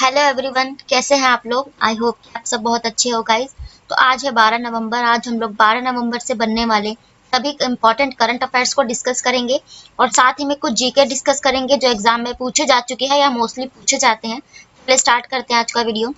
Hello everyone, कैसे हैं आप लोग। आई होप कि आप सब बहुत अच्छे हो गाइस। तो आज है 12 नवंबर। आज हम लोग 12 नवंबर से बनने वाले सभी इम्पोर्टेंट करंट अफेयर्स को डिस्कस करेंगे और साथ ही में कुछ जीके डिस्कस करेंगे जो एग्जाम में पूछे जा चुके हैं या मोस्टली पूछे जाते हैं। पहले स्टार्ट करते हैं आज का वीडियो।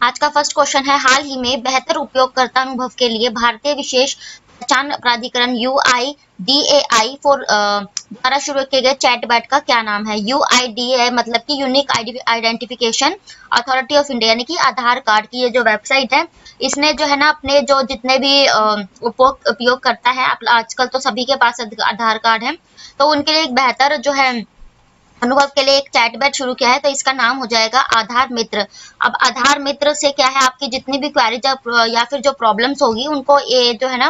आज का फर्स्ट क्वेश्चन है, हाल ही में बेहतर उपयोगकर्ता अनुभव के लिए भारतीय विशेष पहचान प्राधिकरण UIDAI द्वारा शुरू किए गए चैटबॉट का क्या नाम है। UIDAI मतलब कि unique identification authority of India, यानी कि आधार कार्ड की ये जो वेबसाइट है, इसने जो है ना अपने जो जितने भी उपयोग करता है, आजकल तो सभी के पास आधार कार्ड है, तो उनके लिए एक बेहतर जो है अनुभव के लिए एक चैटबॉट शुरू किया है। तो इसका नाम हो जाएगा आधार मित्र। अब आधार मित्र से क्या है, आपकी जितनी भी क्वेरीज या फिर जो प्रॉब्लम्स होगी उनको ये जो है ना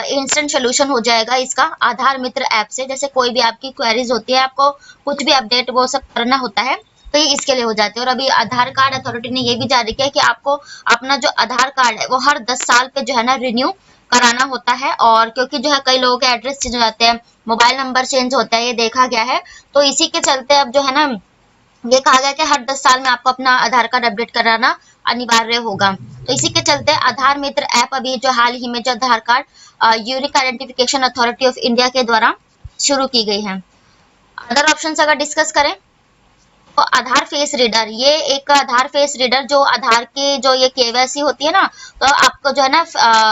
इंस्टेंट सोल्यूशन हो जाएगा इसका आधार मित्र ऐप से। जैसे कोई भी आपकी क्वेरीज होती है, आपको कुछ भी अपडेट वो सब करना होता है, तो ये इसके लिए हो जाते हैं। और अभी आधार कार्ड अथॉरिटी ने ये भी जारी किया है कि आपको अपना जो आधार कार्ड है वो हर 10 साल पे जो है ना रिन्यू कराना होता है। और क्योंकि जो है कई लोगों के एड्रेस चेंज हो जाते हैं, मोबाइल नंबर चेंज होता है, ये देखा गया है, तो इसी के चलते अब जो है ना ये कहा गया कि हर 10 साल में आपको अपना आधार कार्ड अपडेट कराना अनिवार्य होगा। तो इसी के चलते आधार मित्र ऐप अभी जो हाल ही में जो Aadhaar card unique identification authority of India के द्वारा शुरू की गई है। अदर ऑप्शन अगर डिस्कस करें तो आधार फेस रीडर, ये एक आधार फेस रीडर जो आधार की जो ये केवाईसी होती है ना, तो आपको जो है ना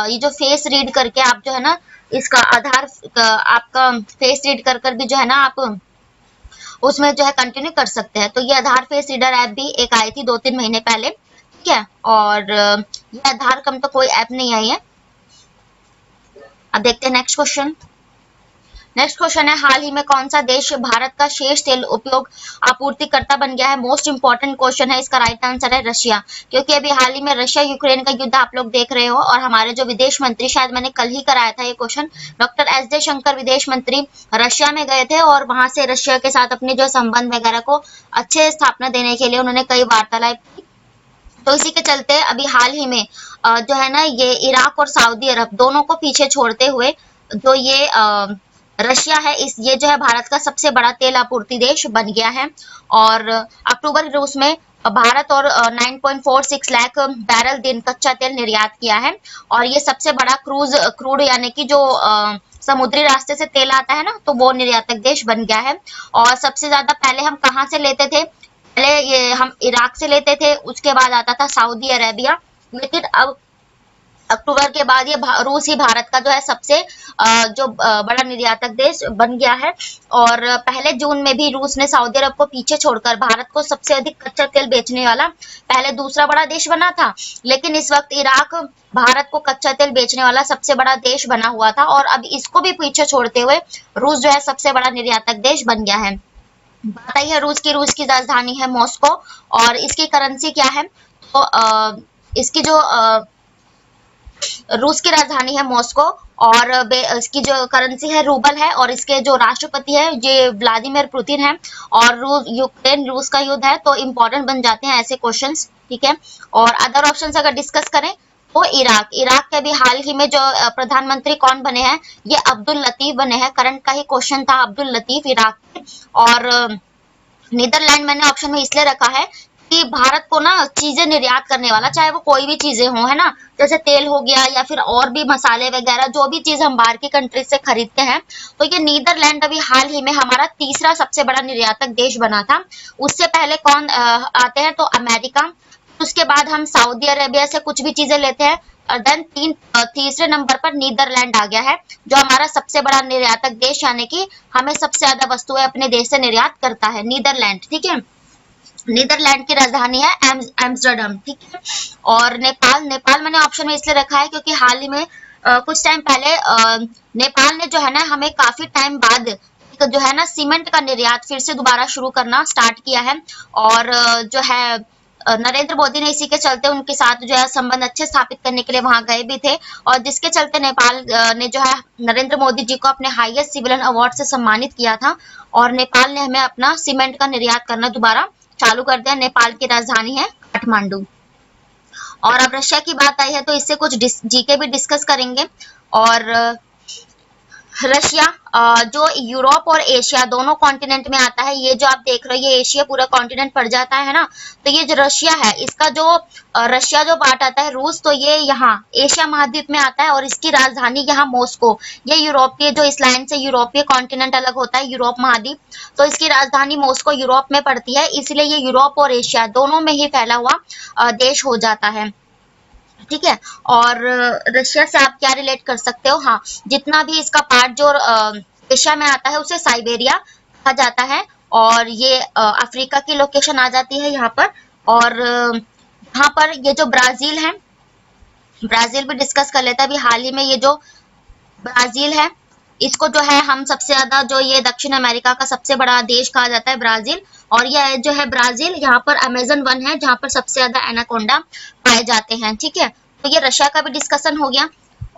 ये जो फेस रीड करके आप जो है ना इसका आधार आपका फेस रीड कर कर भी जो है ना आप उसमें जो है कंटिन्यू कर सकते हैं। तो ये आधार फेस रीडर ऐप भी एक आई थी 2-3 महीने पहले, ठीक है। और ये आधार कम तो कोई ऐप नहीं आई है। अब देखते हैं नेक्स्ट क्वेश्चन। नेक्स्ट क्वेश्चन है, हाल ही में कौन सा देश भारत का शेष तेल उपयोग आपूर्तिकर्ता बन गया है। मोस्ट इंपोर्टेंट क्वेश्चन है, इसका राइट आंसर है रशिया। क्योंकि अभी हाल ही में रशिया यूक्रेन का युद्ध आप लोग देख रहे हो, और हमारे जो विदेश मंत्री, शायद मैंने कल ही कराया था ये क्वेश्चन, डॉक्टर एस जयशंकर विदेश मंत्री रशिया में गए थे और वहां से रशिया के साथ अपने जो संबंध वगैरह को अच्छे स्थापना देने के लिए उन्होंने कई वार्तालाप की। तो इसी के चलते अभी हाल ही में जो है ना ये इराक और सऊदी अरब दोनों को पीछे छोड़ते हुए जो ये रशिया है, इस ये जो है भारत का सबसे बड़ा तेल आपूर्ति देश बन गया है। और अक्टूबर रूस में भारत और 9.46 लाख बैरल दिन कच्चा तेल निर्यात किया है। और ये सबसे बड़ा क्रूड यानी कि जो समुद्री रास्ते से तेल आता है ना, तो वो निर्यातक देश बन गया है। और सबसे ज्यादा पहले हम कहाँ से लेते थे, पहले ये हम इराक से लेते थे, उसके बाद आता था सऊदी अरेबिया, लेकिन अब अक्टूबर के बाद ये रूस ही भारत का जो है सबसे बड़ा निर्यातक देश बन गया है। और पहले जून में भी रूस ने सऊदी अरब को पीछे छोड़कर भारत को सबसे अधिक कच्चा तेल बेचने वाला पहले दूसरा बड़ा देश बना था। लेकिन इस वक्त इराक भारत को कच्चा तेल बेचने वाला सबसे बड़ा देश बना हुआ था, और अब इसको भी पीछे छोड़ते हुए रूस जो है सबसे बड़ा निर्यातक देश बन गया है। बात आई है रूस की राजधानी है मॉस्को, और इसकी करेंसी क्या है, तो इसकी जो रूस की राजधानी है मॉस्को, और इसकी जो करेंसी है रूबल है, और इसके जो राष्ट्रपति है ये व्लादिमीर पुतिन है। और यूक्रेन रूस का युद्ध है, तो इंपॉर्टेंट बन जाते हैं ऐसे क्वेश्चंस, ठीक है। और अदर ऑप्शंस अगर डिस्कस करें तो इराक के अभी हाल ही में जो प्रधानमंत्री कौन बने हैं, ये अब्दुल लतीफ बने हैं। करंट का ही क्वेश्चन था अब्दुल लतीफ इराक के। और नीदरलैंड मैंने ऑप्शन में इसलिए रखा है कि भारत को ना चीजें निर्यात करने वाला, चाहे वो कोई भी चीजें हो, है ना, जैसे तेल हो गया या फिर और भी मसाले वगैरह, जो भी चीज हम बाहर की कंट्री से खरीदते हैं, तो ये नीदरलैंड अभी हाल ही में हमारा तीसरा सबसे बड़ा निर्यातक देश बना था। उससे पहले कौन आते हैं, तो अमेरिका, उसके बाद हम सऊदी अरेबिया से कुछ भी चीजें लेते हैं, और देन तीसरे नंबर पर नीदरलैंड आ गया है, जो हमारा सबसे बड़ा निर्यातक देश, यानी कि हमें सबसे ज्यादा वस्तुएं अपने देश से निर्यात करता है, नीदरलैंड, ठीक है। नीदरलैंड की राजधानी है एम्स्टर्डम, ठीक है। और नेपाल मैंने ऑप्शन में इसलिए रखा है क्योंकि हाल ही में कुछ टाइम पहले नेपाल ने जो है ना हमें काफी टाइम बाद जो है ना सीमेंट का निर्यात फिर से दोबारा शुरू करना स्टार्ट किया है। और जो है नरेंद्र मोदी ने इसी के चलते उनके साथ जो है संबंध अच्छे स्थापित करने के लिए वहां गए भी थे, और जिसके चलते नेपाल ने जो है नरेंद्र मोदी जी को अपने हाईएस्ट सिविलियन अवार्ड से सम्मानित किया था। और नेपाल ने हमें अपना सीमेंट का निर्यात करना दोबारा चालू कर दिया। नेपाल की राजधानी है काठमांडू। और अब रशिया की बात आई है, तो इससे कुछ जीके भी डिस्कस करेंगे। और रशिया जो यूरोप और एशिया दोनों कॉन्टिनेंट में आता है, ये जो आप देख रहे हो ये एशिया पूरा कॉन्टिनेंट पड़ जाता है ना, तो ये जो रशिया है इसका जो रशिया जो पार्ट आता है रूस, तो ये यहाँ एशिया महाद्वीप में आता है और इसकी राजधानी यहाँ मॉस्को, ये यूरोपीय जो इस लाइन से यूरोपीय कॉन्टिनेंट अलग होता है यूरोप महाद्वीप, तो इसकी राजधानी मॉस्को यूरोप में पड़ती है, इसलिए ये यूरोप और एशिया दोनों में ही फैला हुआ देश हो जाता है। ठीक है, और रशिया से आप क्या रिलेट कर सकते हो, हाँ जितना भी इसका पार्ट जो एशिया में आता है उसे साइबेरिया कहा जाता है, और ये अफ्रीका की लोकेशन आ जाती है यहाँ पर, और यहाँ पर ये जो ब्राजील है, ब्राजील भी डिस्कस कर लेते हैं। अभी हाल ही में ये जो ब्राजील है इसको जो है हम सबसे ज्यादा जो ये दक्षिण अमेरिका का सबसे बड़ा देश कहा जाता है ब्राजील, और ये जो है ब्राजील यहाँ पर अमेजन वन है जहाँ पर सबसे ज्यादा एनाकोंडा पाए जाते हैं। ठीक है, तो ये रशिया का भी डिस्कशन हो गया,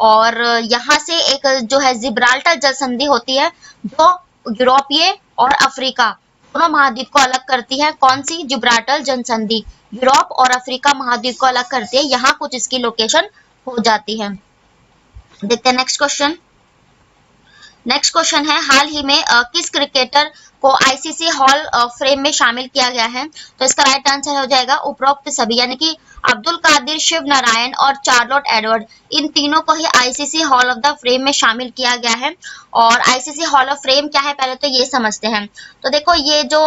और यहाँ से एक जो है जिब्राल्टर जल संधि होती है जो यूरोपीय और अफ्रीका दोनों महाद्वीप को अलग करती है। कौन सी? जिब्राल्टर जल संधि यूरोप और अफ्रीका महाद्वीप को अलग करती है, यहाँ कुछ इसकी लोकेशन हो जाती है। देखते हैं नेक्स्ट क्वेश्चन। नेक्स्ट क्वेश्चन है हाल ही में किस क्रिकेटर को आईसीसी हॉल फ्रेम में शामिल किया गया है, तो इसका राइट आंसर हो जाएगा उपरोक्त सभी, यानी कि अब्दुल कादिर, शिव नारायण और चार्लोट एडवर्ड, इन तीनों को ही ICC hall of the fame में शामिल किया गया है। और आईसीसी हॉल ऑफ फ्रेम क्या है पहले तो ये समझते हैं। तो देखो ये जो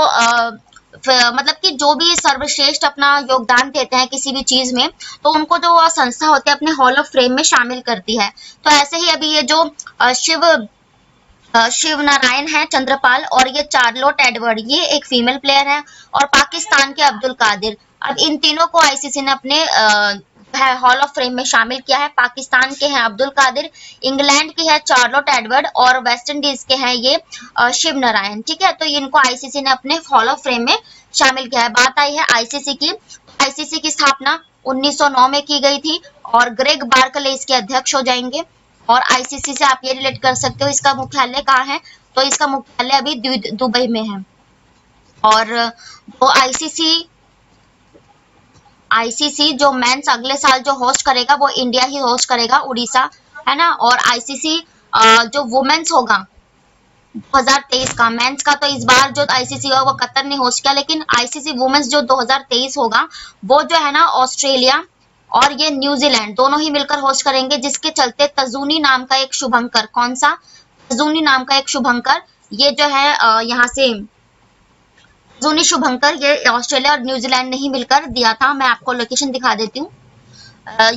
मतलब कि जो भी सर्वश्रेष्ठ अपना योगदान देते हैं किसी भी चीज में, तो उनको जो संस्था होती है अपने हॉल ऑफ फ्रेम में शामिल करती है। तो ऐसे ही अभी ये जो शिव नारायण है चंद्रपाल, और ये चार्लोट एडवर्ड ये एक फीमेल प्लेयर है, और पाकिस्तान के अब्दुल कादिर, अब इन तीनों को आईसीसी ने अपने हॉल ऑफ फ्रेम में शामिल किया है। पाकिस्तान के हैं अब्दुल कादिर, इंग्लैंड की है चार्लोट एडवर्ड, और वेस्ट इंडीज के हैं ये शिव नारायण। ठीक है, तो इनको आईसीसी ने अपने हॉल ऑफ फ्रेम में शामिल किया है। बात आई है आईसीसी की, आईसीसी की स्थापना 1909 में की गई थी, और ग्रेग बार्कले इसके अध्यक्ष हो जाएंगे। और आईसीसी से आप ये रिलेट कर सकते हो इसका मुख्यालय कहाँ है, तो इसका मुख्यालय अभी दुबई में है। और वो आईसीसी जो मेंस अगले साल जो होस्ट करेगा वो इंडिया ही होस्ट करेगा, उड़ीसा है ना। और आईसीसी जो वुमेन्स होगा 2023 का, मेंस का तो इस बार जो आईसीसी होगा वो कतर ने होस्ट किया, लेकिन आईसीसी वुमेन्स जो 2023 होगा वो जो है ना ऑस्ट्रेलिया और ये न्यूजीलैंड दोनों ही मिलकर होस्ट करेंगे, जिसके चलते तजूनी नाम का एक शुभंकर, कौन सा? तजूनी नाम का एक शुभंकर, ये जो है यहाँ से तजूनी शुभंकर ये ऑस्ट्रेलिया और न्यूजीलैंड ने ही मिलकर दिया था। मैं आपको लोकेशन दिखा देती हूँ।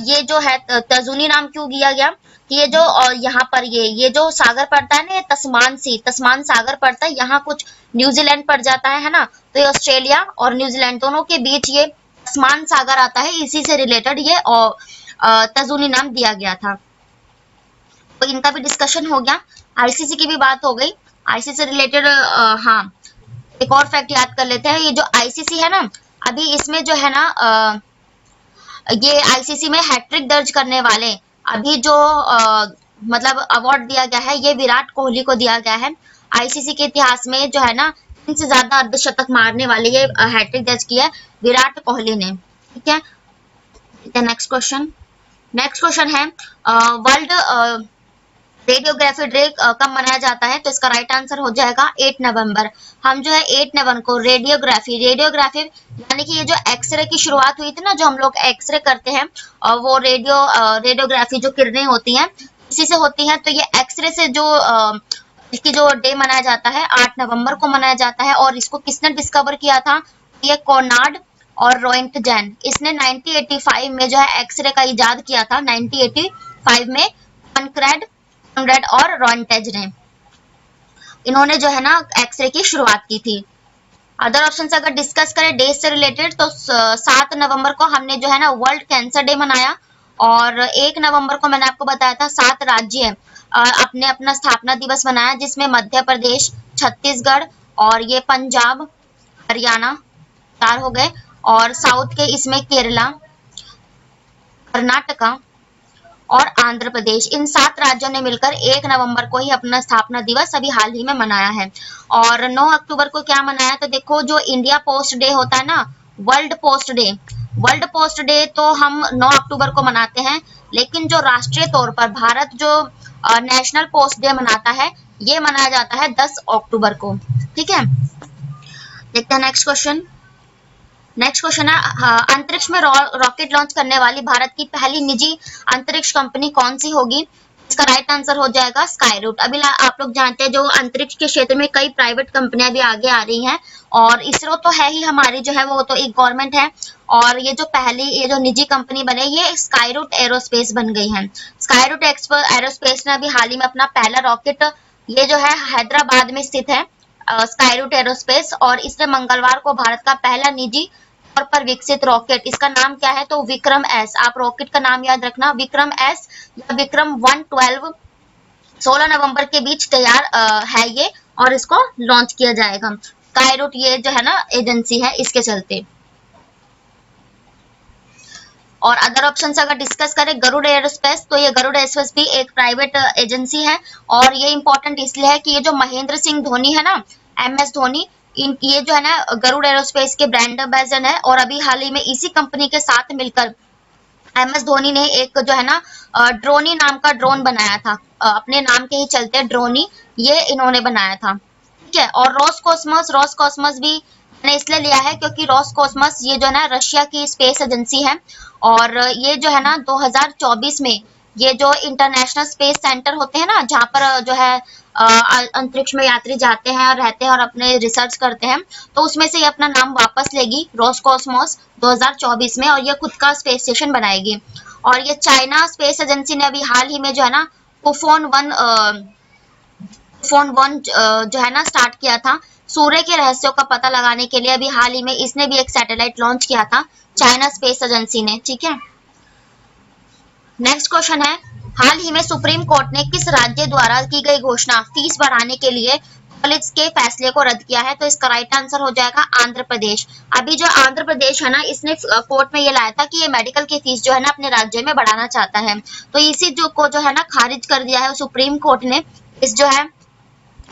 ये जो है तजूनी नाम क्यों दिया गया कि ये जो यहाँ पर ये जो सागर पड़ता है ना, ये तस्मान सागर पड़ता है, यहाँ कुछ न्यूजीलैंड पड़ जाता है ना, तो ये ऑस्ट्रेलिया और न्यूजीलैंड दोनों के बीच ये तस्मान सागर आता है, इसी से रिलेटेड ये तजूनी नाम दिया गया था। तो इनका भी डिस्कशन हो गया, आईसीसी की भी बात हो गई। आईसीसी से रिलेटेड हाँ एक और फैक्ट याद कर लेते हैं। ये जो आईसीसी है ना, अभी इसमें जो है ना ये आईसीसी में हैट्रिक दर्ज करने वाले अभी जो मतलब अवार्ड दिया गया है ये विराट कोहली को दिया गया है। आईसीसी के इतिहास में जो है ना इनसे ज्यादा अर्धशतक मारने वाले ये हैट्रिक दर्ज किया है विराट कोहली ने। ठीक है, नेक्स्ट क्वेश्चन है वर्ल्ड रेडियोग्राफी डे कब मनाया जाता है, तो इसका राइट आंसर हो जाएगा 8 नवंबर। हम जो है 8 नवंबर को रेडियोग्राफी यानी कि ये जो एक्सरे की शुरुआत हुई थी ना, जो हम लोग एक्सरे करते हैं और वो रेडियोग्राफी जो किरणें होती हैं इसी से होती हैं, तो ये एक्सरे से जो इसकी जो डे मनाया जाता है 8 नवंबर को मनाया जाता है। और इसको किसने डिस्कवर किया था, ये कॉर्नाड और रोएंटजेन, इसने 1985 में जो है एक्सरे का इजाद किया था। 1985 में कॉनरेड और रोएंटज ने इन्होंने जो है ना एक्सरे की शुरुआत की थी। अदर ऑप्शन से अगर डिस्कस करें डेज से रिलेटेड, तो 7 नवंबर को हमने जो है ना वर्ल्ड कैंसर डे मनाया, और 1 नवंबर को मैंने आपको बताया था 7 राज्य अपने अपना स्थापना दिवस मनाया, जिसमें मध्य प्रदेश, छत्तीसगढ़ और ये पंजाब, हरियाणा 4 हो गए, और साउथ के इसमें केरला, कर्नाटका और आंध्र प्रदेश, इन 7 राज्यों ने मिलकर 1 नवंबर को ही अपना स्थापना दिवस अभी हाल ही में मनाया है। और 9 अक्टूबर को क्या मनाया, तो देखो जो इंडिया पोस्ट डे होता है ना, वर्ल्ड पोस्ट डे तो हम 9 अक्टूबर को मनाते हैं, लेकिन जो राष्ट्रीय तौर पर भारत जो नेशनल पोस्ट डे मनाता है, ये मनाया जाता है 10 अक्टूबर को। ठीक है, देखते हैं नेक्स्ट क्वेश्चन। नेक्स्ट क्वेश्चन है, अंतरिक्ष में रॉकेट लॉन्च करने वाली भारत की पहली निजी अंतरिक्ष कंपनी कौन सी होगी? इसका राइट आंसर हो जाएगा स्काई रूट। अभी आप लोग जानते हैं जो अंतरिक्ष के क्षेत्र में कई प्राइवेट कंपनियां भी आगे आ रही हैं, और इसरो तो है ही हमारी जो है वो तो एक गवर्नमेंट है, और ये जो पहली ये जो निजी कंपनी बने ये स्काई रूट एरोस्पेस बन गई है। स्काई रूट एरोस्पेस ने अभी हाल ही में अपना पहला रॉकेट, ये जो है हैदराबाद में स्थित है स्काई रूट एरोस्पेस, और इसने मंगलवार को भारत का पहला निजी तौर पर विकसित रॉकेट, इसका नाम क्या है तो विक्रम एस, आप रॉकेट का नाम याद रखना विक्रम एस या विक्रम 112, 16 नवंबर के बीच तैयार है ये, और इसको लॉन्च किया जाएगा। स्काई रूट ये जो है ना एजेंसी है इसके चलते। और अदर ऑप्शन से अगर डिस्कस करें गरुड़ एरोस्पेस, तो ये गरुड़ एरोस्पेस भी एक प्राइवेट एजेंसी है, और ये इंपॉर्टेंट इसलिए है कि ये जो महेंद्र सिंह धोनी है ना, MS धोनी, ये जो है ना गरुड़ एरोस्पेस के ब्रांड एम्बेसडर है, और अभी हाल ही में इसी कंपनी के साथ मिलकर MS धोनी ने एक जो है ना ड्रोनी नाम का ड्रोन बनाया था, अपने नाम के ही चलते ड्रोनी, ये इन्होंने बनाया था। ठीक है, और रॉसकॉस्मोस भी मैंने इसलिए लिया है क्योंकि रॉसकॉस्मोस ये जो है ना रशिया की स्पेस एजेंसी है, और ये जो है ना 2024 में ये जो इंटरनेशनल स्पेस सेंटर होते हैं ना जहाँ पर जो है अंतरिक्ष में यात्री जाते हैं और रहते हैं और अपने रिसर्च करते हैं, तो उसमें से ये अपना नाम वापस लेगी रॉसकॉस्मोस 2024 में, और ये खुद का स्पेस स्टेशन बनाएगी। और ये चाइना स्पेस एजेंसी ने अभी हाल ही में जो है ना फोन वन जो है ना स्टार्ट किया था सूर्य के रहस्यों का पता लगाने के लिए। अभी हाल ही में इसने भी एक सैटेलाइट लॉन्च किया था चाइना स्पेस एजेंसी ने। ठीक है, नेक्स्ट क्वेश्चन है, हाल ही में सुप्रीम कोर्ट ने किस राज्य द्वारा की गई घोषणा फीस बढ़ाने के लिए कॉलेज के फैसले को रद्द किया है? तो इसका राइट आंसर हो जाएगा आंध्र प्रदेश। अभी जो आंध्र प्रदेश है ना इसने कोर्ट में ये लाया था कि ये मेडिकल की फीस जो है ना अपने राज्य में बढ़ाना चाहता है, तो इसी जो है ना खारिज कर दिया है सुप्रीम कोर्ट ने इस जो है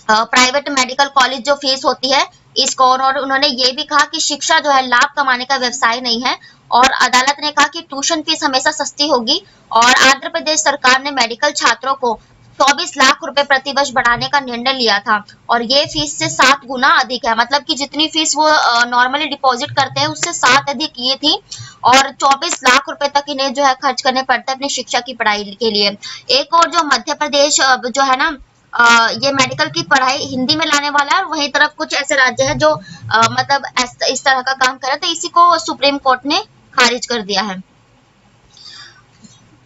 प्राइवेट मेडिकल कॉलेज जो फीस होती है इसको, और उन्होंने ये भी कहा कि शिक्षा जो है लाभ कमाने का व्यवसाय नहीं है, और अदालत ने कहा कि ट्यूशन फीस हमेशा सस्ती होगी। और आंध्र प्रदेश सरकार ने मेडिकल छात्रों को 24 लाख रुपए प्रतिवर्ष बढ़ाने का निर्णय लिया था, और ये फीस से 7 गुना अधिक है, मतलब कि जितनी फीस वो नॉर्मली डिपॉजिट करते हैं उससे 7 अधिक ये थी, और 24 लाख रुपए तक इन्हें जो है खर्च करने पड़ते हैं अपनी शिक्षा की पढ़ाई के लिए। एक और जो मध्य प्रदेश जो है ना ये मेडिकल की पढ़ाई हिंदी में लाने वाला है, और वहीं तरफ कुछ ऐसे राज्य हैं जो मतलब इस तरह का काम करे, तो इसी को सुप्रीम कोर्ट ने खारिज कर दिया है।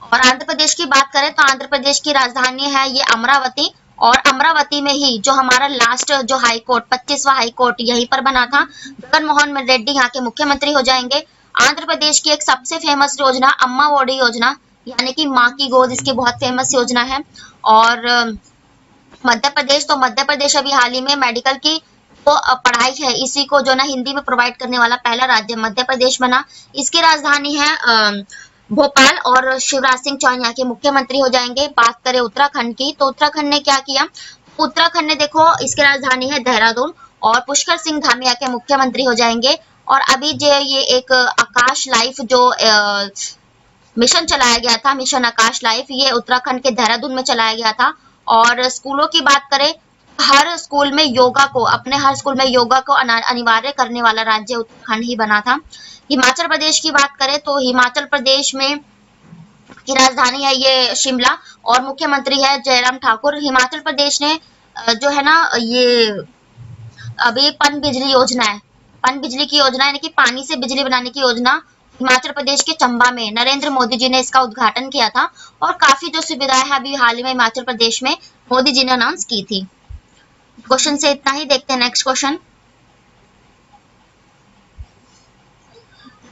और आंध्र प्रदेश की बात करें तो आंध्र प्रदेश की राजधानी है ये अमरावती, और अमरावती में ही जो हमारा लास्ट जो हाई कोर्ट 25वां हाई कोर्ट यहीं पर बना था। जगन मोहन रेड्डी यहाँ के मुख्यमंत्री हो जाएंगे। आंध्र प्रदेश की एक सबसे फेमस योजना अम्मा ओडी योजना, यानी कि माँ की गोद, इसकी बहुत फेमस योजना है। और मध्य प्रदेश अभी हाल ही में मेडिकल की तो पढ़ाई है इसी को जो ना हिंदी में प्रोवाइड करने वाला पहला राज्य मध्य प्रदेश बना। इसकी राजधानी है भोपाल, और शिवराज सिंह चौहान यहाँ के मुख्यमंत्री हो जाएंगे। बात करें उत्तराखंड की, तो उत्तराखंड ने क्या किया, उत्तराखंड ने देखो इसकी राजधानी है देहरादून, और पुष्कर सिंह धामी यहाँ के मुख्यमंत्री हो जाएंगे। और अभी जो ये एक आकाश लाइफ जो मिशन चलाया गया था, मिशन आकाश लाइफ, ये उत्तराखंड के देहरादून में चलाया गया था। और स्कूलों की बात करें, हर स्कूल में योगा को अनिवार्य करने वाला राज्य उत्तराखंड ही बना था। हिमाचल प्रदेश की बात करें तो हिमाचल प्रदेश में की राजधानी है ये शिमला, और मुख्यमंत्री है जयराम ठाकुर। हिमाचल प्रदेश ने जो है ना ये अभी पन बिजली की योजना यानी कि पानी से बिजली बनाने की योजना हिमाचल प्रदेश के चंबा में नरेंद्र मोदी जी ने इसका उद्घाटन किया था, और काफी जो सुविधाएं हैं अभी हाल ही में हिमाचल प्रदेश में मोदी जी ने अनाउंस की थी। क्वेश्चन से इतना ही, देखते हैं नेक्स्ट क्वेश्चन।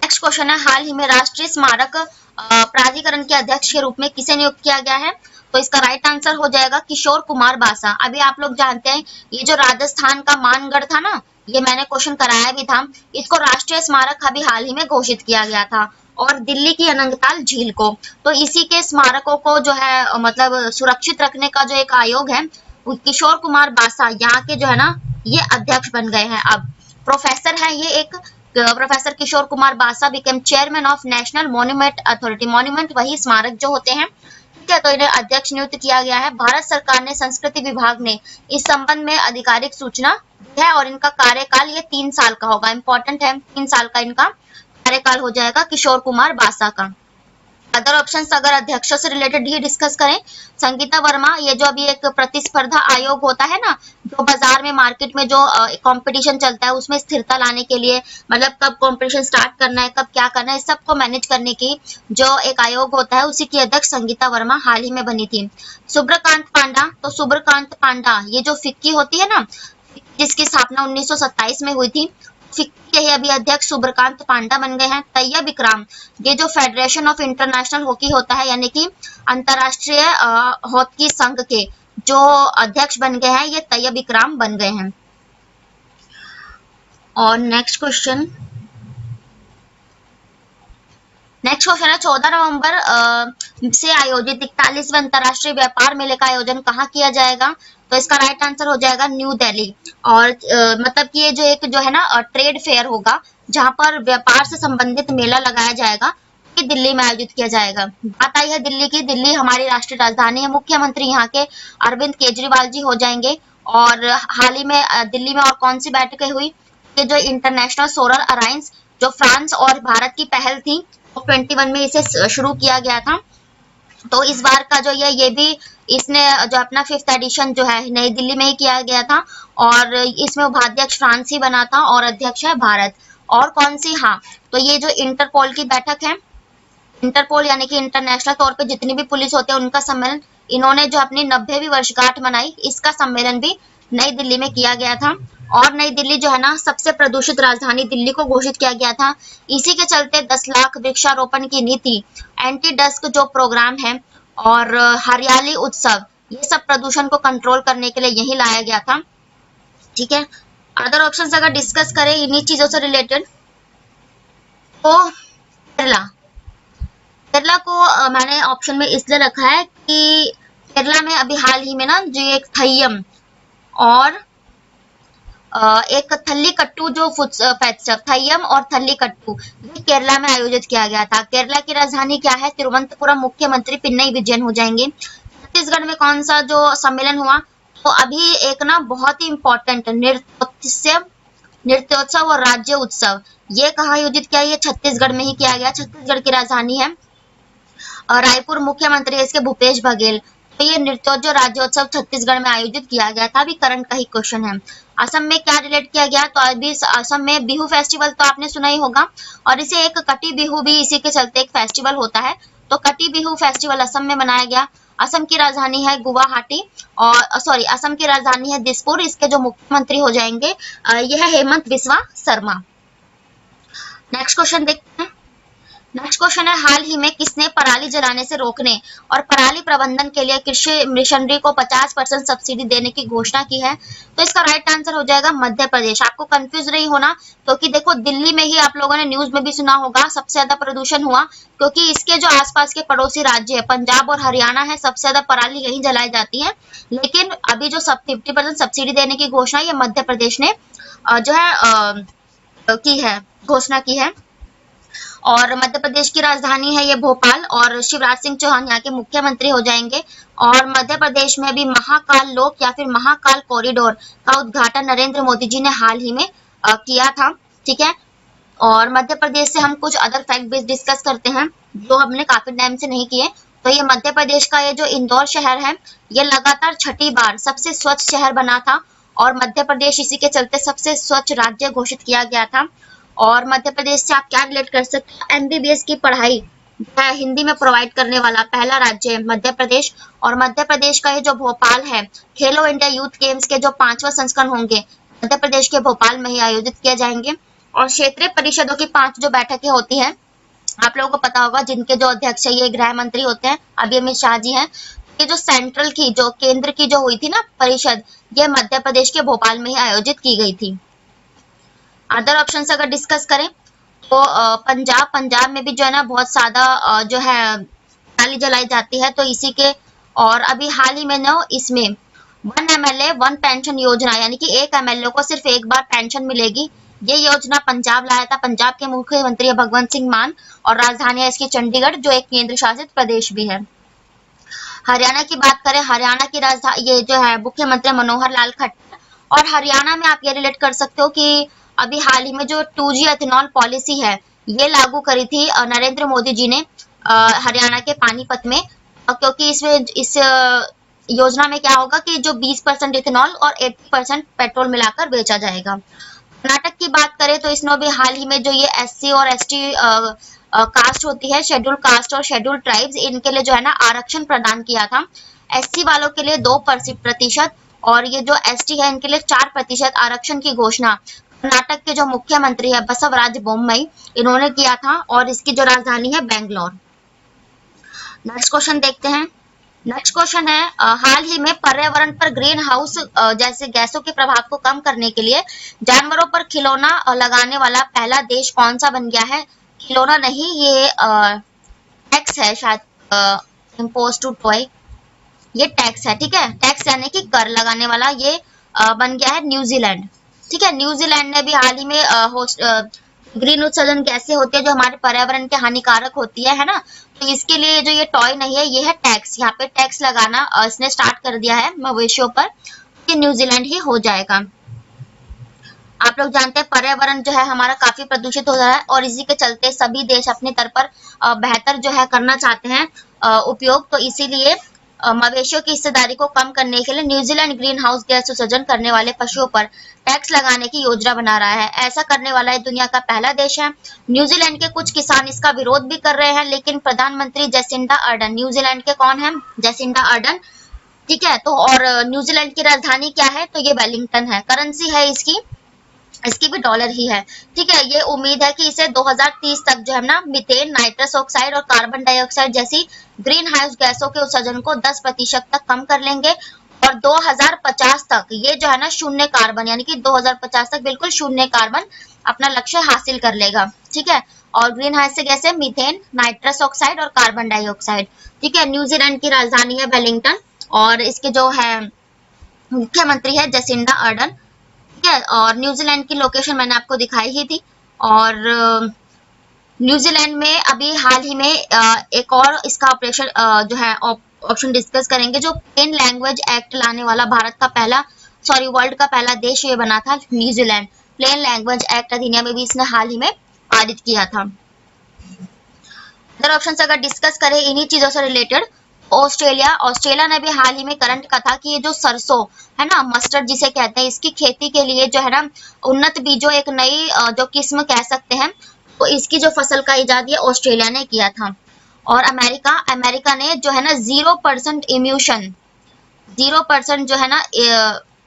नेक्स्ट क्वेश्चन है, हाल ही में राष्ट्रीय स्मारक प्राधिकरण के अध्यक्ष के रूप में किसे नियुक्त किया गया है? तो इसका राइट आंसर हो जाएगा किशोर कुमार बासा। अभी आप लोग जानते हैं ये जो राजस्थान का मानगढ़ था ना, ये मैंने क्वेश्चन कराया भी था, इसको राष्ट्रीय स्मारक अभी हाल ही में घोषित किया गया था, और दिल्ली की अनंगताल झील को। तो इसी के स्मारकों को जो है मतलब सुरक्षित रखने का जो एक आयोग है, किशोर कुमार बासा यहाँ के जो है ना ये अध्यक्ष बन गए हैं। अब प्रोफेसर है ये एक प्रोफेसर किशोर कुमार बासा became chairman of national monument authority. Monument वही स्मारक जो होते हैं, ठीक है, तो इन्हें अध्यक्ष नियुक्त किया गया है। भारत सरकार ने संस्कृति विभाग ने इस संबंध में आधिकारिक सूचना दी है और इनका कार्यकाल ये 3 साल का होगा। इंपॉर्टेंट है, 3 साल का इनका कार्यकाल हो जाएगा किशोर कुमार बासा का। अदर ऑप्शंस अगर अध्यक्षों से रिलेटेड ही डिस्कस करें, संगीता वर्मा, ये जो अभी एक प्रतिस्पर्धा आयोग होता है ना, जो बाजार में मार्केट में जो कंपटीशन चलता है उसमें स्थिरता लाने के लिए, मतलब कब कंपटीशन स्टार्ट करना है, कब क्या करना है, इस सबको मैनेज करने की जो एक आयोग होता है, उसी की अध्यक्ष संगीता वर्मा हाल ही में बनी थी। सुब्रकांत पांडा, तो सुब्रकांत पांडा ये जो फिक्की होती है ना, जिसकी स्थापना 1927 में हुई थी, फिक्की के ही अभी अध्यक्ष सुब्रकांत पांडा बन गए हैं। तैयब इकराम, ये जो फेडरेशन ऑफ इंटरनेशनल हॉकी होता है, यानी कि अंतरराष्ट्रीय हॉकी संघ के जो अध्यक्ष बन गए हैं, ये तैयब इकराम बन गए हैं। और नेक्स्ट क्वेश्चन है 14 नवंबर से आयोजित 41वें अंतरराष्ट्रीय व्यापार मेले का आयोजन कहाँ किया जाएगा? तो इसका राइट आंसर हो जाएगा न्यू दिल्ली। और मतलब कि ये जो एक जो है ना ट्रेड फेयर होगा, जहां पर व्यापार से संबंधित मेला लगाया जाएगा, कि दिल्ली में आयोजित किया जाएगा। बात आई है दिल्ली की, दिल्ली हमारी राष्ट्रीय राजधानी है। मुख्यमंत्री यहाँ के अरविंद केजरीवाल जी हो जाएंगे। और हाल ही में दिल्ली में और कौन सी बैठकें हुई? ये जो इंटरनेशनल सोलर अलायंस, जो फ्रांस और भारत की पहल थी, 21 में इसे शुरू किया गया था। तो इस बार का जो ये भी इसने जो अपना 5th एडिशन जो है नई दिल्ली में ही किया गया था, और इसमें उपाध्यक्ष फ्रांस ही बना था और अध्यक्ष है भारत। और कौन सी? हाँ, तो ये जो इंटरपोल की बैठक है, इंटरपोल यानी कि इंटरनेशनल तौर पे जितनी भी पुलिस होते हैं उनका सम्मेलन, इन्होंने जो अपनी 90वीं वर्षगांठ मनाई, इसका सम्मेलन भी नई दिल्ली में किया गया था। और नई दिल्ली जो है ना सबसे प्रदूषित राजधानी दिल्ली को घोषित किया गया था। इसी के चलते 10 लाख वृक्षारोपण की नीति, एंटी डस्क जो प्रोग्राम है, और हरियाली उत्सव, ये सब प्रदूषण को कंट्रोल करने के लिए यही लाया गया था। ठीक है, अदर ऑप्शंस अगर डिस्कस करें इन्हीं चीजों से रिलेटेड, तो केरला, केरला को मैंने ऑप्शन में इसलिए रखा है कि केरला में अभी हाल ही में ना जो एक थय्यम और एक थल्लीकट्टू जो फेस्टिवल, थय्यम और थल्लीकट्टू, ये केरला में आयोजित किया गया था। केरला की राजधानी क्या है? तिरुवनंतपुरम। मुख्यमंत्री पिनई विजयन हो जाएंगे। छत्तीसगढ़ में कौन सा जो सम्मेलन हुआ? तो अभी एक ना बहुत ही इंपॉर्टेंट नृत्योत्सव और राज्य उत्सव, ये कहाँ आयोजित किया? ये छत्तीसगढ़ में ही किया गया। छत्तीसगढ़ की राजधानी है रायपुर। मुख्यमंत्री है इसके भूपेश बघेल। तो ये नृत्योत्सव राज्योत्सव छत्तीसगढ़ में आयोजित किया गया था। अभी करंट का ही क्वेश्चन है। असम में क्या रिलेट किया गया? तो अभी असम में बिहू फेस्टिवल तो आपने सुना ही होगा, और इसे एक कटी बिहू भी इसी के चलते एक फेस्टिवल होता है। तो कटी बिहू फेस्टिवल असम में मनाया गया। असम की राजधानी है गुवाहाटी, और सॉरी असम की राजधानी है दिसपुर। इसके जो मुख्यमंत्री हो जाएंगे यह है हेमंत बिस्वा शर्मा। नेक्स्ट क्वेश्चन देखते हैं। नेक्स्ट क्वेश्चन है, हाल ही में किसने पराली जलाने से रोकने और पराली प्रबंधन के लिए कृषि मिशनरी को 50% सब्सिडी देने की घोषणा की है? तो इसका राइट आंसर हो जाएगा मध्य प्रदेश। आपको कंफ्यूज नहीं होना, क्योंकि देखो दिल्ली में ही आप लोगों ने न्यूज में भी सुना होगा सबसे ज्यादा प्रदूषण हुआ, क्योंकि इसके जो आसपास के पड़ोसी राज्य है पंजाब और हरियाणा है, सबसे ज्यादा पराली यही जलाई जाती है। लेकिन अभी जो 50% सब्सिडी देने की घोषणा ये मध्य प्रदेश ने जो है की है, घोषणा की है। और मध्य प्रदेश की राजधानी है ये भोपाल, और शिवराज सिंह चौहान यहाँ के मुख्यमंत्री हो जाएंगे। और मध्य प्रदेश में भी महाकाल लोक या फिर महाकाल कॉरिडोर का उद्घाटन नरेंद्र मोदी जी ने हाल ही में किया था। ठीक है, और मध्य प्रदेश से हम कुछ अदर फैक्ट भी डिस्कस करते हैं जो हमने काफी टाइम से नहीं किए। तो ये मध्य प्रदेश का ये जो इंदौर शहर है, ये लगातार 6ठी बार सबसे स्वच्छ शहर बना था, और मध्य प्रदेश इसी के चलते सबसे स्वच्छ राज्य घोषित किया गया था। और मध्य प्रदेश से आप क्या रिलेट कर सकते हो? एमबीबीएस की पढ़ाई हिंदी में प्रोवाइड करने वाला पहला राज्य है मध्य प्रदेश। और मध्य प्रदेश का ये जो भोपाल है, खेलो इंडिया यूथ गेम्स के जो 5वां संस्करण होंगे मध्य प्रदेश के भोपाल में ही आयोजित किए जाएंगे। और क्षेत्रीय परिषदों की 5 जो बैठकें होती हैं, आप लोगों को पता होगा, जिनके जो अध्यक्ष है ये गृह मंत्री होते हैं, अभी अमित शाह जी हैं। ये जो सेंट्रल की जो केंद्र की जो हुई थी ना परिषद, ये मध्य प्रदेश के भोपाल में ही आयोजित की गई थी। अदर ऑप्शन अगर डिस्कस करें तो पंजाब में भी जो है ना बहुत ज्यादा जो है पराली जलाई जाती है, तो इसी के। और अभी हाल ही में ना इसमें 1 एमएलए 1 पेंशन योजना, यानी कि एक एमएलए को सिर्फ एक बार पेंशन मिलेगी, ये योजना पंजाब लाया था। पंजाब के मुख्यमंत्री है भगवंत सिंह मान, और राजधानी है इसकी चंडीगढ़, जो एक केंद्र शासित प्रदेश भी है। हरियाणा की बात करें, हरियाणा की राजधानी ये जो है मुख्यमंत्री मनोहर लाल खट्टर। और हरियाणा में आप ये रिलेट कर सकते हो कि अभी हाल ही में जो 2G एथेनॉल पॉलिसी है ये लागू करी थी नरेंद्र मोदी जी ने हरियाणा के पानीपत में, क्योंकि इसमें इस योजना में क्या होगा कि जो 20% इथेनॉल और 80% पेट्रोल मिलाकर बेचा जाएगा। कर्नाटक की बात करें तो इसने भी हाल ही में जो ये SC और ST कास्ट होती है, शेड्यूल कास्ट और शेड्यूल ट्राइब्स, इनके लिए जो है ना आरक्षण प्रदान किया था। SC वालों के लिए 2% और ये जो ST है इनके लिए 4% आरक्षण की घोषणा कर्नाटक के जो मुख्यमंत्री है बसवराज बोम्मई, इन्होंने किया था, और इसकी जो राजधानी है बेंगलोर। नेक्स्ट क्वेश्चन देखते हैं। नेक्स्ट क्वेश्चन है हाल ही में पर्यावरण पर ग्रीन हाउस जैसे गैसों के प्रभाव को कम करने के लिए जानवरों पर खिलौना लगाने वाला पहला देश कौन सा बन गया है? खिलौना नहीं, ये टैक्स है शायद, इम्पोज टू टॉय, ये टैक्स है, ठीक है, टैक्स यानी कि कर लगाने वाला, ये बन गया है न्यूजीलैंड। ठीक है, न्यूजीलैंड ने भी हाल ही में ग्रीन उत्सर्जन गैसें होती है जो हमारे पर्यावरण के हानिकारक होती है ना, तो इसके लिए जो ये टॉय नहीं है ये है टैक्स। यहाँ पे टैक्स लगाना इसने स्टार्ट कर दिया है मवेशियों पर, ये न्यूजीलैंड ही हो जाएगा। आप लोग जानते हैं पर्यावरण जो है हमारा काफी प्रदूषित हो रहा है, और इसी के चलते सभी देश अपने स्तर पर बेहतर जो है करना चाहते हैं उपयोग, तो इसीलिए मवेशियों की हिस्सेदारी को कम करने के लिए न्यूजीलैंड ग्रीन हाउस गैस उत्सर्जन करने वाले पशुओं पर टैक्स लगाने की योजना बना रहा है। ऐसा करने वाला ये दुनिया का पहला देश है। न्यूजीलैंड के कुछ किसान इसका विरोध भी कर रहे हैं, लेकिन प्रधानमंत्री जेसिंडा अर्डन, न्यूजीलैंड के कौन है? जेसिंडा अर्डन, ठीक है। तो और न्यूजीलैंड की राजधानी क्या है? तो ये वेलिंगटन है। करेंसी है इसकी भी डॉलर ही है, ठीक है। ये उम्मीद है कि इसे 2030 तक जो है ना मीथेन, नाइट्रस ऑक्साइड और कार्बन डाइऑक्साइड जैसी ग्रीन हाउस गैसों के उत्सर्जन को 10% तक कम कर लेंगे, और 2050 तक ये जो है ना शून्य कार्बन, यानी कि 2050 तक बिल्कुल शून्य कार्बन अपना लक्ष्य हासिल कर लेगा, ठीक है। और ग्रीन हाउस गैस है मीथेन, नाइट्रस ऑक्साइड और कार्बन डाइऑक्साइड, ठीक है। न्यूजीलैंड की राजधानी है वेलिंगटन, और इसके जो है मुख्यमंत्री है जेसिंडा अर्डन, ठीक है। और न्यूजीलैंड की लोकेशन मैंने आपको दिखाई ही थी। और न्यूजीलैंड में अभी हाल ही में एक और इसका ऑपरेशन जो है ऑप्शन डिस्कस करेंगे, जो प्लेन लैंग्वेज एक्ट लाने वाला भारत का पहला वर्ल्ड का पहला देश ये बना था न्यूजीलैंड। प्लेन लैंग्वेज एक्ट अधिनियम भी इसने हाल ही में पारित किया था। अदर ऑप्शन अगर डिस्कस करें इन्हीं चीजों से रिलेटेड, ऑस्ट्रेलिया ने भी हाल ही में करंट का था कि ये जो सरसों है ना, मस्टर्ड जिसे कहते हैं, इसकी खेती के लिए जो है ना उन्नत बीजों, एक नई जो किस्म कह सकते हैं, तो इसकी जो फसल का इजाद ये ऑस्ट्रेलिया ने किया था। और अमेरिका ने जो है ना 0% इम्यूशन, 0% जो है ना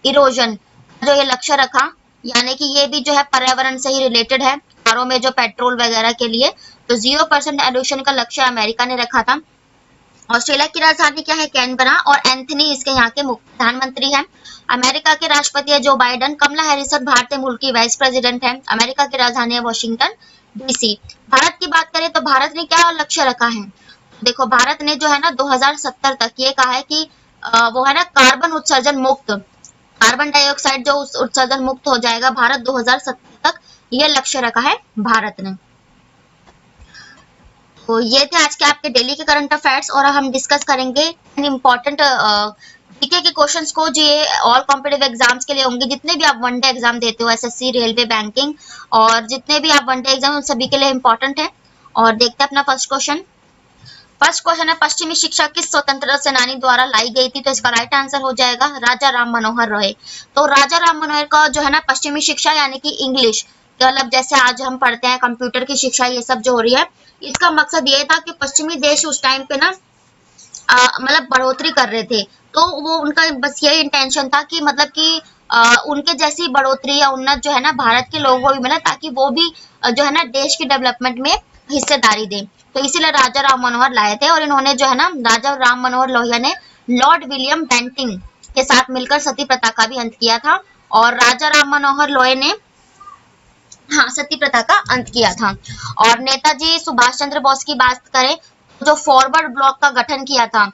इरोजन जो ये लक्ष्य रखा, यानी कि ये भी जो है पर्यावरण से ही रिलेटेड है, कारों में जो पेट्रोल वगैरह के लिए, तो 0% एडिशन का लक्ष्य अमेरिका ने रखा था। ऑस्ट्रेलिया की राजधानी क्या है? कैनबरा, और एंथनी इसके यहाँ के प्रधानमंत्री हैं। अमेरिका के राष्ट्रपति है जो बाइडन। कमला हैरिस भारतीय मूल की वाइस प्रेसिडेंट है। अमेरिका की राजधानी है वॉशिंगटन DC। भारत की बात करें तो भारत ने क्या लक्ष्य रखा है? देखो, भारत ने जो है ना 2070 तक ये कहा है कि वो है ना कार्बन उत्सर्जन मुक्त, कार्बन डाइऑक्साइड जो उत्सर्जन मुक्त हो जाएगा भारत 2070 तक, ये लक्ष्य रखा है भारत ने। तो ये थे आज के आपके डेली के करंट अफेयर्स, और हम डिस्कस करेंगे इम्पोर्टेंट जीके के क्वेश्चंस को, जो ये ऑल कॉम्पिटिटिव एग्जाम्स के लिए होंगे। जितने भी आप वनडे एग्जाम देते हो, SSC, रेलवे, बैंकिंग, और जितने भी आप वनडे एग्जाम, उन सभी के लिए इंपॉर्टेंट है। और देखते हैं अपना फर्स्ट क्वेश्चन। फर्स्ट क्वेश्चन है, पश्चिमी शिक्षा किस स्वतंत्रता सेनानी द्वारा लाई गई थी? तो इसका राइट आंसर हो जाएगा राजा राम मनोहर रॉय। तो राजा राम मनोहर का जो है ना पश्चिमी शिक्षा यानी कि इंग्लिश, मतलब जैसे आज हम पढ़ते हैं कंप्यूटर की शिक्षा, ये सब जो हो रही है, इसका मकसद ये था कि पश्चिमी देश उस टाइम पे ना मतलब बढ़ोतरी कर रहे थे, तो वो उनका बस यही इंटेंशन था कि मतलब कि उनके जैसी बढ़ोतरी या उन्नत जो है ना भारत के लोगों को भी मिला, ताकि वो भी जो है ना देश की डेवलपमेंट में हिस्सेदारी दें। तो इसीलिए राजा राम मनोहर लाए थे, और इन्होंने जो है ना राजा राम मनोहर लोहिया ने लॉर्ड विलियम बेंटिंग के साथ मिलकर सती प्रथा का भी अंत किया था। और राजा राम मनोहर लोहिया ने सती प्रथा का अंत किया था। और नेताजी सुभाष चंद्र बोस की बात करें, जो फॉरवर्ड ब्लॉक का गठन किया था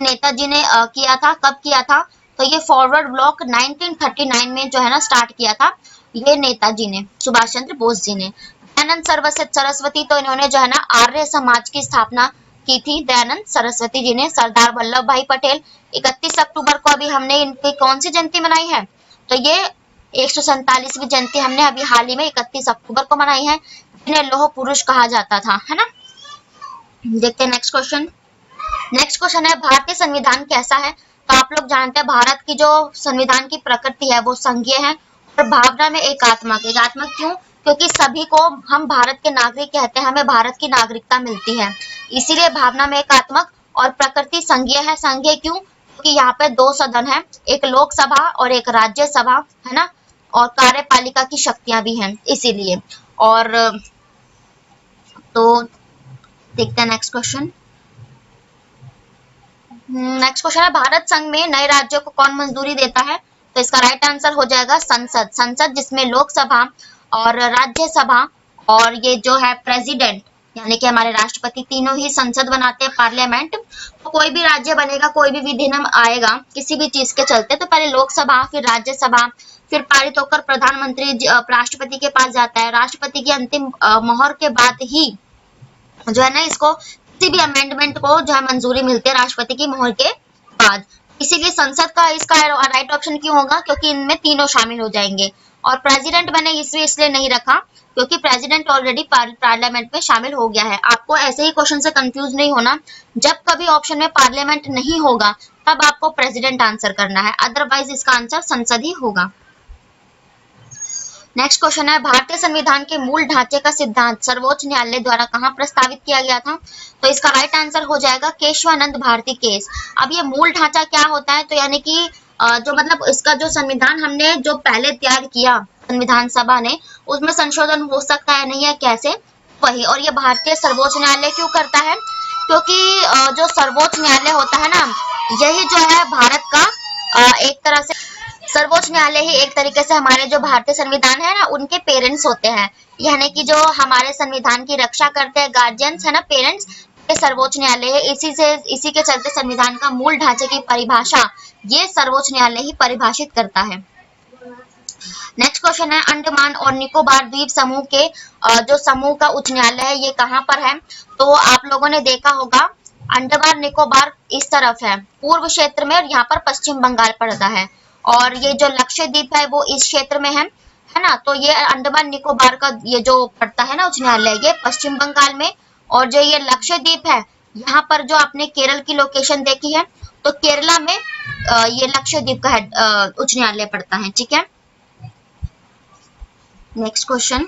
नेताजी ने किया था, कब किया था? तो ये फॉरवर्ड ब्लॉक 1939 में जो है ना स्टार्ट किया था, ये नेताजी ने, सुभाष चंद्र बोस जी ने। दयानंद सरस्वती, तो इन्होंने जो है ना आर्य समाज की स्थापना की थी दयानंद सरस्वती जी ने। सरदार वल्लभ भाई पटेल 31 अक्टूबर को अभी हमने इनकी कौन सी जयंती मनाई है, तो ये 147वीं जयंती हमने अभी हाल ही में 31 अक्टूबर को मनाई है। इन्हें लौह पुरुष कहा जाता था, है ना। देखते हैं नेक्स्ट क्वेश्चन। नेक्स्ट क्वेश्चन है भारतीय संविधान कैसा है। तो आप लोग जानते हैं भारत की जो संविधान की प्रकृति है वो संघीय है और भावना में एकात्मक। एकात्मक क्यों? क्योंकि सभी को हम भारत के नागरिक कहते हैं, हमें भारत की नागरिकता मिलती है, इसीलिए भावना में एकात्मक। और प्रकृति संघीय है। संघीय क्यों? क्योंकि यहाँ पे दो सदन है, एक लोकसभा और एक राज्यसभा, है ना, और कार्यपालिका की शक्तियां भी हैं इसीलिए। और तो देखते हैं नेक्स्ट क्वेश्चन। नेक्स्ट क्वेश्चन है भारत संघ में नए राज्यों को कौन मंजूरी देता है। तो इसका राइट आंसर हो जाएगा संसद। संसद जिसमें लोकसभा और राज्यसभा और ये जो है प्रेसिडेंट यानी कि हमारे राष्ट्रपति, तीनों ही संसद बनाते हैं, पार्लियामेंट। तो कोई भी राज्य बनेगा, कोई भी विधिनियम आएगा किसी भी चीज के चलते, तो पहले लोकसभा फिर राज्यसभा, फिर पारित होकर प्रधानमंत्री राष्ट्रपति के पास जाता है। राष्ट्रपति की अंतिम मोहर के बाद ही जो है ना इसको किसी भी अमेंडमेंट को जो है मंजूरी मिलती है राष्ट्रपति की मोहर के बाद। इसीलिए संसद का इसका राइट ऑप्शन क्यों होगा? क्योंकि इनमें तीनों शामिल हो जाएंगे। और प्रेसिडेंट मैंने इसलिए नहीं रखा क्योंकि प्रेसिडेंट ऑलरेडी पार्लियामेंट में शामिल हो गया है। आपको ऐसे ही क्वेश्चन से कंफ्यूज नहीं होना, जब कभी ऑप्शन में पार्लियामेंट नहीं होगा तब आपको प्रेसिडेंट आंसर करना है, अदरवाइज इसका आंसर संसद ही होगा। नेक्स्ट क्वेश्चन है भारतीय संविधान के मूल ढांचे का सिद्धांत सर्वोच्च न्यायालय द्वारा कहां प्रस्तावित किया गया था। तो इसका राइट आंसर हो जाएगा केशवानंद भारती केस। अब ये मूल ढांचा क्या होता है? तो यानी कि जो मतलब इसका जो संविधान हमने जो पहले तैयार किया संविधान सभा ने, उसमें संशोधन हो सकता है नहीं है, कैसे, वही। और ये भारतीय सर्वोच्च न्यायालय क्यों करता है? क्योंकि जो सर्वोच्च न्यायालय होता है ना, यही जो है भारत का एक तरह से सर्वोच्च न्यायालय ही एक तरीके से हमारे जो भारतीय संविधान है ना उनके पेरेंट्स होते हैं, यानी कि जो हमारे संविधान की रक्षा करते हैं गार्जियंस है ना, पेरेंट्स, ये सर्वोच्च न्यायालय है। इसी के चलते संविधान का मूल ढांचे की परिभाषा ये सर्वोच्च न्यायालय ही परिभाषित करता है। नेक्स्ट क्वेश्चन है अंडमान और निकोबार द्वीप समूह के जो समूह का उच्च न्यायालय है ये कहाँ पर है। तो आप लोगों ने देखा होगा अंडमान निकोबार इस तरफ है पूर्व क्षेत्र में, और यहाँ पर पश्चिम बंगाल पड़ता है। और ये जो लक्षद्वीप है वो इस क्षेत्र में है ना। तो ये अंडमान निकोबार का ये जो पड़ता है ना उच्च न्यायालय, ये पश्चिम बंगाल में। और जो ये लक्षद्वीप है, यहाँ पर जो आपने केरल की लोकेशन देखी है, तो केरला में ये लक्षद्वीप का उच्च न्यायालय पड़ता है, ठीक है। नेक्स्ट क्वेश्चन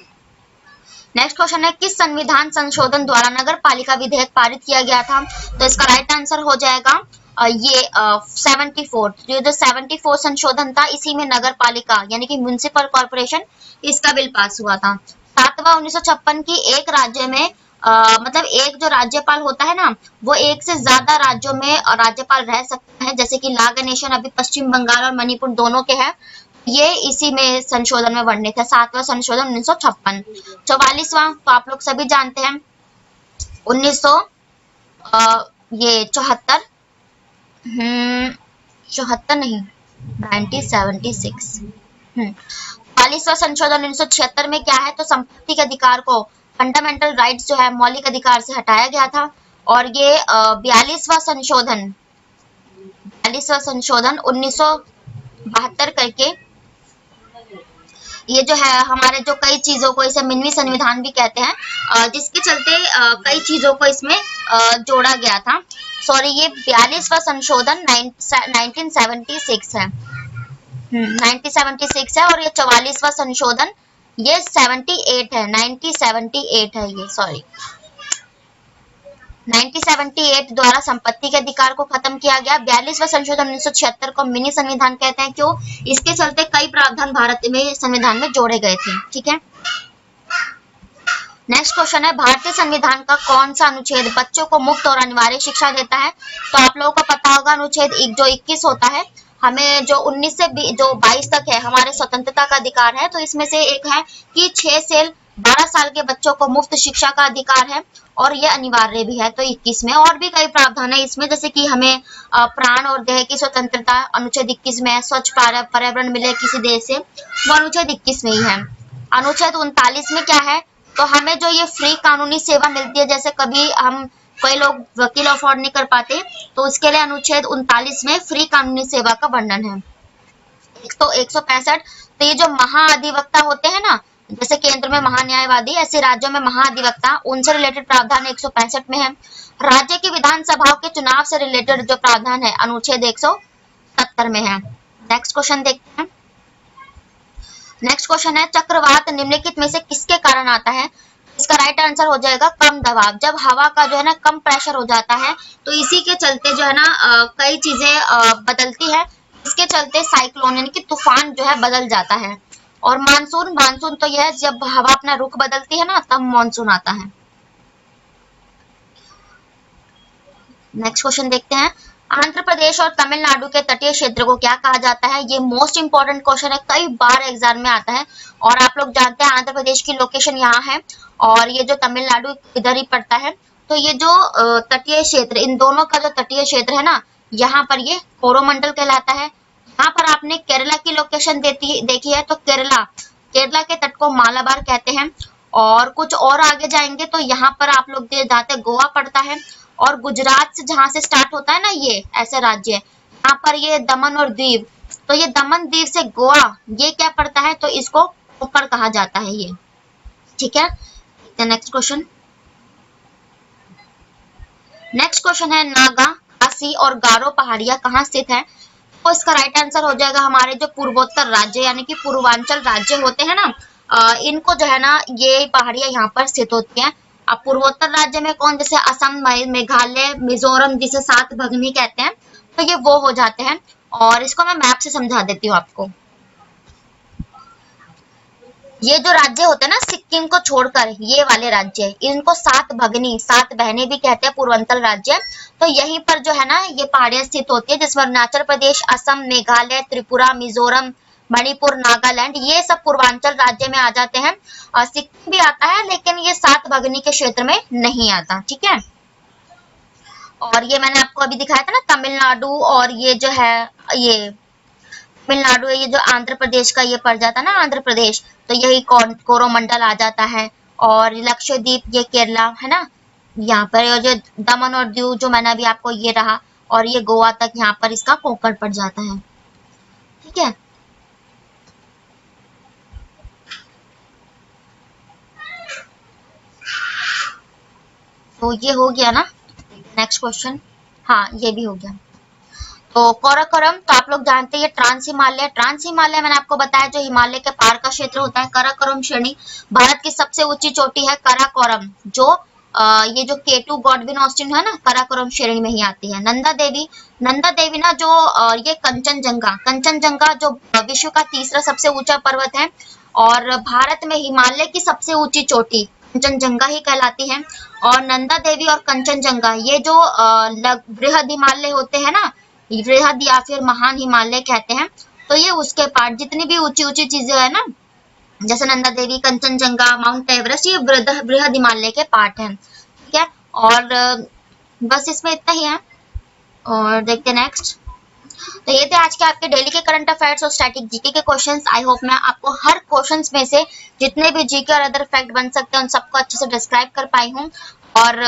है किस संविधान संशोधन द्वारा नगर पालिका विधेयक पारित किया गया था। तो इसका राइट आंसर हो जाएगा ये 74। जो 74 संशोधन था, इसी में नगर पालिका यानी कि म्युनिसिपल कॉर्पोरेशन इसका बिल पास हुआ था। 7वां 1956 की एक राज्य में मतलब एक जो राज्यपाल होता है ना, वो एक से ज्यादा राज्यों में राज्यपाल रह सकता है, जैसे कि नागा नेशन अभी पश्चिम बंगाल और मणिपुर दोनों के हैं, ये इसी में संशोधन में वर्णित है। 7वां संशोधन 1956। 44वां तो आप लोग सभी जानते हैं 1974 74 नहीं 1976। 44वां संशोधन 1976 में क्या है, तो संपत्ति के अधिकार को फंडामेंटल राइट्स जो है मौलिक अधिकार से हटाया गया था। और ये 42वां संशोधन 1972 करके ये जो है हमारे जो कई चीजों को इसे मिनी संविधान भी कहते हैं, जिसके चलते कई चीजों को इसमें जोड़ा गया था। सॉरी, ये 42वां संशोधन 1976 है, 1976 है। और ये 44वां संशोधन ये 78 है, 1978 है ये, सॉरी 1978 द्वारा संपत्ति के अधिकार को खत्म किया गया। 42वां संशोधन 1976 को मिनी संविधान कहते हैं। क्यों? इसके चलते कई प्रावधान भारत में संविधान में जोड़े गए थे, ठीक है। नेक्स्ट क्वेश्चन है भारतीय संविधान का कौन सा अनुच्छेद बच्चों को मुफ्त और अनिवार्य शिक्षा देता है। तो आप लोगों को पता होगा अनुच्छेद जो 21 होता है, हमें जो 19 से जो 22 तक है हमारे स्वतंत्रता का अधिकार है, तो इसमें से एक है कि 6 से 12 साल के बच्चों को मुफ्त शिक्षा का अधिकार है और ये अनिवार्य भी है। तो 21 में और भी कई प्रावधान है इसमें, जैसे कि हमें प्राण और देह की स्वतंत्रता अनुच्छेद 21 में है, स्वच्छ पर्यावरण मिले किसी देश से, वो अनुच्छेद 21 में ही है। अनुच्छेद 39 में क्या है, तो हमें जो ये फ्री कानूनी सेवा मिलती है, जैसे कभी हम कोई लोग वकील अफोर्ड नहीं कर पाते, तो उसके लिए अनुच्छेद 39 में फ्री कानूनी सेवा का वर्णन है। 165, तो ये जो महाअधिवक्ता होते हैं ना, जैसे केंद्र में महान्यायवादी, ऐसे राज्यों में महाअधिवक्ता, उनसे रिलेटेड प्रावधान 165 में है। राज्य की विधानसभाओं के चुनाव से रिलेटेड जो प्रावधान है अनुच्छेद 170 में है। नेक्स्ट क्वेश्चन देखते हैं। नेक्स्ट क्वेश्चन है, चक्रवात निम्नलिखित में से किसके कारण आता है? इसका राइट आंसर हो जाएगा कम दबाव। जब हवा का जो है ना कम प्रेशर हो जाता है, तो इसी के चलते जो है ना कई चीजें बदलती है। इसके चलते साइक्लोन यानी कि तूफान जो है बदल जाता है। और मानसून, मानसून तो यह जब हवा अपना रुख बदलती है ना, तब मानसून आता है। नेक्स्ट क्वेश्चन देखते हैं। आंध्र प्रदेश और तमिलनाडु के तटीय क्षेत्र को क्या कहा जाता है? ये मोस्ट इंपॉर्टेंट क्वेश्चन है, कई बार एग्जाम में आता है। और आप लोग जानते हैं आंध्र प्रदेश की लोकेशन यहाँ है और ये जो तमिलनाडु इधर ही पड़ता है। तो ये जो तटीय क्षेत्र, इन दोनों का जो तटीय क्षेत्र है ना, यहाँ पर ये कोरोमंडल कहलाता है। यहाँ पर आपने केरला की लोकेशन देखी है, तो केरला, केरला के तट को मालाबार कहते हैं। और कुछ और आगे जाएंगे तो यहाँ पर आप लोग जाते गोवा पड़ता है। और गुजरात से जहां से स्टार्ट होता है ना ये ऐसे राज्य, यहाँ पर ये दमन और दीव, तो ये दमन दीव से गोवा ये क्या पड़ता है, तो इसको ऊपर कहा जाता है ये। ठीक है, नेक्स्ट क्वेश्चन। नेक्स्ट क्वेश्चन है, नागा, खासी और गारो पहाड़ियां कहाँ स्थित है? तो इसका राइट आंसर हो जाएगा हमारे जो पूर्वोत्तर राज्य यानी कि पूर्वांचल राज्य होते हैं ना, इनको जो है ना ये पहाड़ियां यहाँ पर स्थित होती हैं। अब पूर्वोत्तर राज्य में कौन, जैसे असम, मेघालय, मिजोरम, जिसे सात भगनी कहते हैं, तो ये वो हो जाते हैं। और इसको मैं मैप से समझा देती हूँ आपको। ये जो राज्य होते हैं ना सिक्किम को छोड़कर, ये वाले राज्य, इनको सात भगनी, सात बहनें भी कहते हैं, पूर्वांचल राज्य। तो यहीं पर जो है ना ये पहाड़ियां स्थित होती है, जिसमें अरुणाचल प्रदेश, असम, मेघालय, त्रिपुरा, मिजोरम, मणिपुर, नागालैंड, ये सब पूर्वांचल राज्य में आ जाते हैं। और सिक्किम भी आता है, लेकिन ये सात भगनी के क्षेत्र में नहीं आता। ठीक है, और ये मैंने आपको अभी दिखाया था ना तमिलनाडु, और ये जो है ये तमिलनाडु है, ये जो आंध्र प्रदेश का ये पड़ जाता है ना आंध्र प्रदेश, तो यही कोरोमंडल आ जाता है। और लक्षद्वीप ये केरला है ना यहाँ पर, और जो दमन और दीव जो मैंने अभी आपको ये रहा, और ये गोवा तक यहाँ पर इसका कोंकण पड़ जाता है। ठीक है, तो ये हो गया ना। नेक्स्ट क्वेश्चन, हाँ ये भी हो गया। तो काराकोरम, तो आप लोग जानते हैं ये ट्रांस हिमालय, ट्रांस हिमालय मैंने आपको बताया जो हिमालय के पार का क्षेत्र होता है। काराकोरम श्रेणी, भारत की सबसे ऊंची चोटी है काराकोरम, जो ये जो केटू गॉडविन ऑस्टिन है ना, काराकोरम श्रेणी में ही आती है। नंदा देवी, नंदा देवी ना जो ये कंचनजंगा, कंचनजंगा जो विश्व का तीसरा सबसे ऊंचा पर्वत है, और भारत में हिमालय की सबसे ऊंची चोटी कंचनजंगा ही कहलाती है। और नंदा देवी और कंचनजंगा ये जो बृहद हिमालय होते हैं ना, बृहद या फिर महान हिमालय कहते हैं, तो ये उसके पार्ट, जितनी भी ऊंची ऊंची चीजें है ना, जैसे नंदा देवी, कंचनजंगा, माउंट एवरेस्ट, ये बृहद हिमालय के पार्ट हैं। ठीक है, और बस इसमें इतना ही है। और देखते हैं नेक्स्ट। तो ये थे आज के आपके डेली के करंट अफेयर्स और स्टैटिक जीके के क्वेश्चंस। आई होप मैं आपको हर क्वेश्चंस में से जितने भी जीके और अदर फैक्ट बन सकते हैं उन सबको अच्छे से डिस्क्राइब कर पाई हूँ। और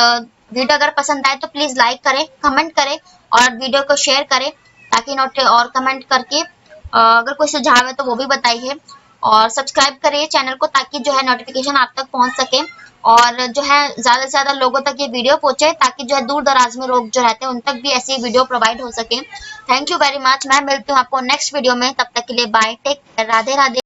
वीडियो अगर पसंद आए तो प्लीज लाइक करें, कमेंट करें और वीडियो को शेयर करें, ताकि नोट और कमेंट करके अगर कोई सुझाव है तो वो भी बताइए। और सब्सक्राइब करिए चैनल को, ताकि जो है नोटिफिकेशन आप तक पहुंच सके, और जो है ज्यादा से ज्यादा लोगों तक ये वीडियो पहुंचे, ताकि जो है दूर दराज में लोग जो रहते हैं उन तक भी ऐसी वीडियो प्रोवाइड हो सके। Thank you very much. मैं मिलती हूँ आपको नेक्स्ट वीडियो में, तब तक के लिए bye, take care, Radhe Radhe.